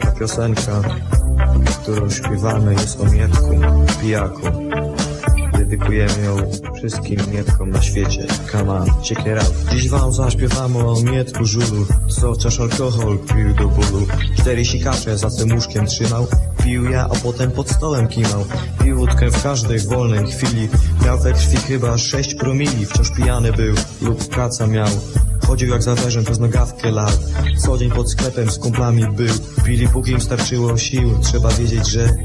Ta piosenka, którą śpiewamy, jest o Mietku, pijaku. Dedykujemy ją wszystkim Mietkom na świecie. Come on, check it out. Dziś wam zaśpiewamy o Mietku żulu, co wciąż alkohol pił do bólu. 4 sikacze za tym łóżkiem trzymał. Pił ja, a potem pod stołem kimał. Pił wódkę w każdej wolnej chwili. Miał we krwi chyba 6 promili. Wciąż pijany był lub kaca miał. Chodził jak za weżem, przez nogawkę lał. Co dzień pod sklepem z kumplami był. Pili póki im starczyło sił. Trzeba wiedzieć, że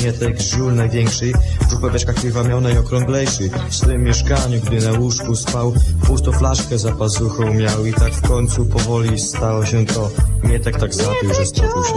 Mietek żul największy. Brzuch we beczkach piwa miał najokrąglejszy. W swym mieszkaniu, gdy na łóżku spał, pustą flaszkę za pazuchą miał. I tak w końcu powoli stało się to. Mietek tak zapił, że stoczył się.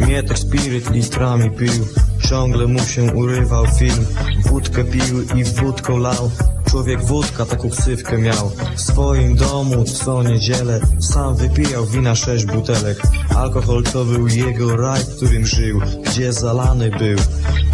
Mietek spiryt litrami pił, ciągle mu się urywał film. Wódkę pił i wódką lał. Człowiek wódka taką ksywkę miał. W swoim domu co niedzielę sam wypijał wina 6 butelek. Alkohol to był jego raj, w którym żył, gdzie zalany był.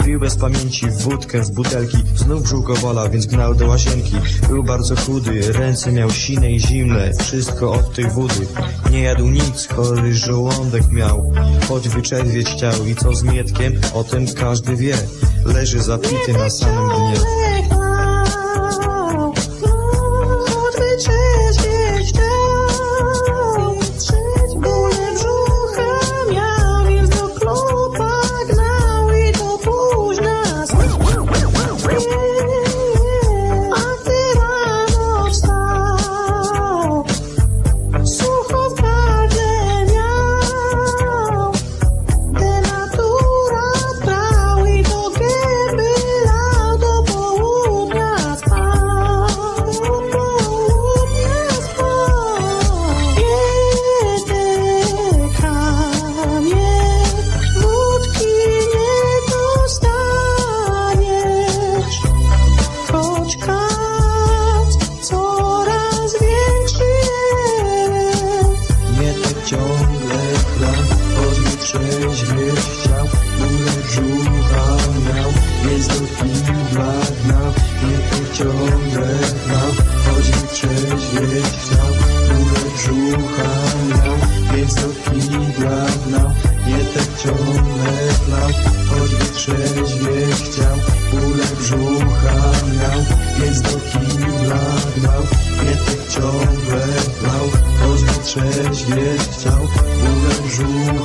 Pił bez pamięci wódkę z butelki. Znów brzuch go bolał, więc gnał do łazienki. Był bardzo chudy, ręce miał sine i zimne. Wszystko od tej wody. Nie jadł nic, chory żołądek miał. Choć wyczerwieć chciał. I co z Mietkiem? O tym każdy wie. Leży zapity na samym dnie. Ciągle chlał, choćby trzeźwieć chciał. Bólę brzucha miał, więc do kibla gnał. Mietek ciągle chlał, choćby trzeźwieć chciał. Bólę brzucha miał, więc do kibla gnał. Mietek ciągle chlał, choćby trzeźwieć chciał. Bólę brzucha miał, więc do kibla gnał. Mietek ciągle chlał, choćby trzeźwieć chciał. Bólę brzucha